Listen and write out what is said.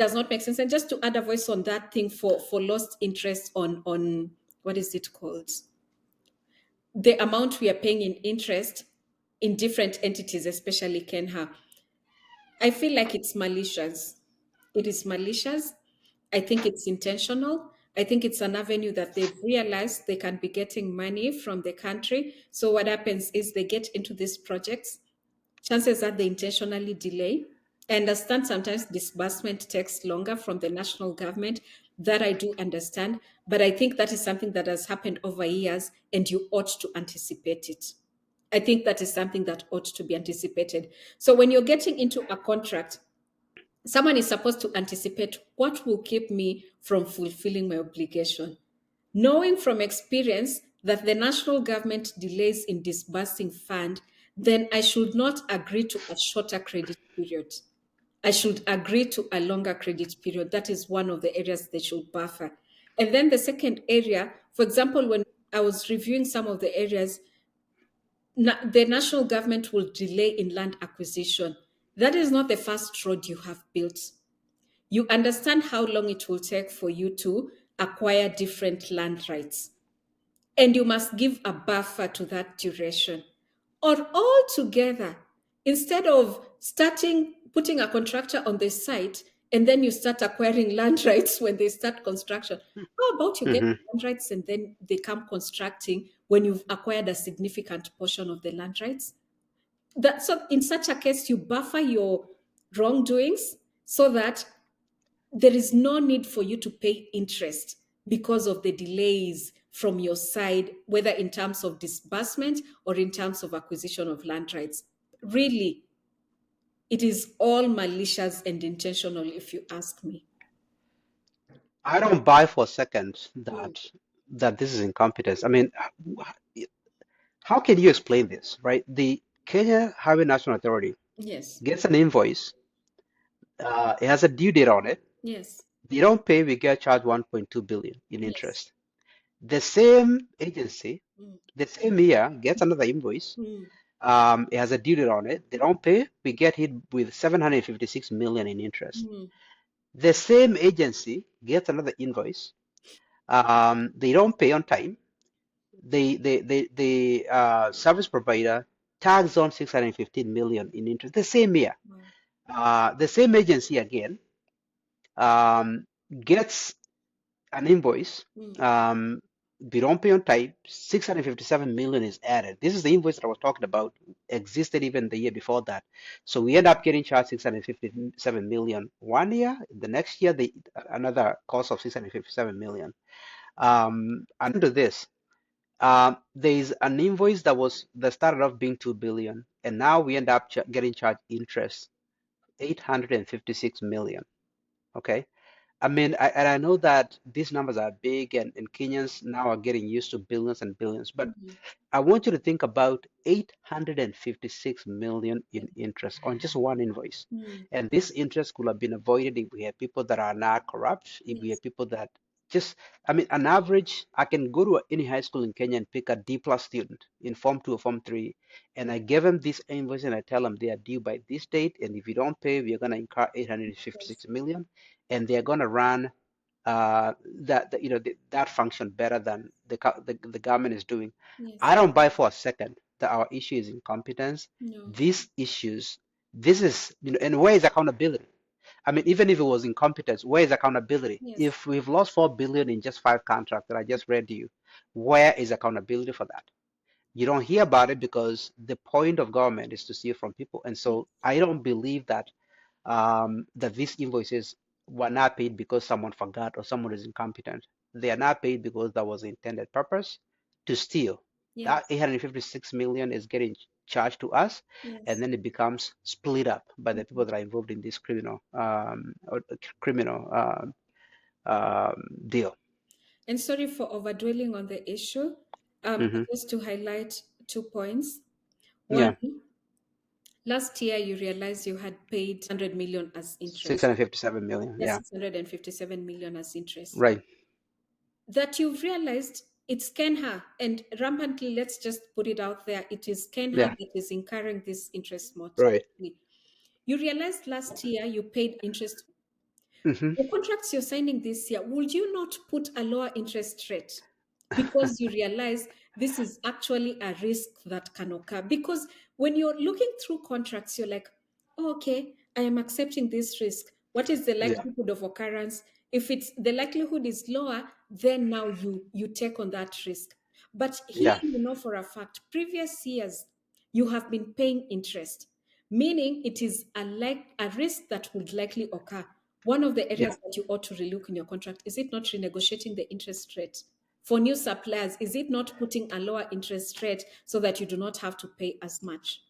does not make sense. And just to add a voice on that thing for lost interest on what is it called? The amount we are paying in interest in different entities, especially KeNHA. I feel like it's malicious. It is malicious. I think it's intentional. I think it's an avenue that they've realized they can be getting money from the country. So what happens is they get into these projects. Chances are they intentionally delay. I understand sometimes disbursement takes longer from the national government. That I do understand. But I think that is something that has happened over years and you ought to anticipate it. I think that is something that ought to be anticipated. So when you're getting into a contract, someone is supposed to anticipate what will keep me from fulfilling my obligation. Knowing from experience that the national government delays in disbursing fund, then I should not agree to a shorter credit period. I should agree to a longer credit period. That is one of the areas they should buffer. And then the second area, for example, when I was reviewing some of the areas, the national government will delay in land acquisition. That is not the first road you have built. You understand how long it will take for you to acquire different land rights. And you must give a buffer to that duration. Or altogether, instead of putting a contractor on the site and then you start acquiring land rights when they start construction. How about you get Hmm. land rights and then they come constructing when you've acquired a significant portion of the land rights? So in such a case, you buffer your wrongdoings so that there is no need for you to pay interest because of the delays from your side, whether in terms of disbursement or in terms of acquisition of land rights. Really, it is all malicious and intentional, if you ask me. I don't buy for a second Mm. that this is incompetence. I mean, how can you explain this, right? The Kenya Highway National Authority Yes, gets an invoice, it has a due date on it. yes, They don't pay, we get charged 1.2 billion in yes. interest. The same agency, Mm. the same year, gets another invoice. Mm. It has a due date on it. They don't pay, we get hit with 756 million in interest. Mm. The same agency gets another invoice. They don't pay on time. The service provider tags on 615 million in interest the same year. Wow. The same agency again gets an invoice. Mm. We don't pay on time. 657 million is added. This is the invoice that I was talking about, existed even the year before that. So we end up getting charged 657 million one year. The next year, another cost of 657 million. And to this, there is an invoice that started off being 2 billion, and now we end up getting charged interest 856 million. Okay. I mean, and I know that these numbers are big, and Kenyans now are getting used to billions and billions, but Mhm. I want you to think about 856 million in Yeah. interest on just one invoice. Mm. And this interest could have been avoided if we had people that are not corrupt, if we Yes. had people that just, I mean, on average, I can go to any high school in Kenya and pick a D plus student in Form 2 or Form 3, and I give them this invoice and I tell them they are due by this date, and if you don't pay, we are going to incur Yes. 856 million, and they're going to run that function better than the government is doing. I Yes. don't buy for a second that our issue is incompetence. No. These issues, this is, and where is accountability? I mean, even if it was incompetence, where is accountability? Yes. If we've lost 4 billion in just 5 contracts that I just read to you, where is accountability for that? You don't hear about it because the point of government is to steal from people. And Yes. so I don't believe that these invoices were not paid because someone forgot or someone is incompetent. They are not paid because that was the intended purpose to steal. Yeah. That 856 million is getting charged to us, and Yes. then it becomes split up by the people Mhm. that are involved in this criminal deal. And sorry for overdwelling on the issue. Hmm. Just to highlight 2 points. One, Yeah, last year you realized you had paid 100 million as interest. 657 million. Yes, Yeah, 657 million as interest. right. That you've realized it's KeNHA, and rampantly, let's just put it out there, it is KeNHA Yeah, that is incurring this interest right. mostly. You realized last year you paid interest. Hmm. The contracts you're signing this year, would you not put a lower interest rate because you realize this is actually a risk that can occur? Because when you're looking through contracts, you're like, oh, okay, I am accepting this risk. What is the Yeah. likelihood of occurrence? If it's the likelihood is lower, then now you take on that risk. But here Yeah. you know for a fact, previous years you have been paying interest, meaning it is a risk that would likely occur. One of the Yeah. areas that you ought to relook in your contract, is it not renegotiating the interest rate? For new suppliers, is it not putting a lower interest rate so that you do not have to pay as much?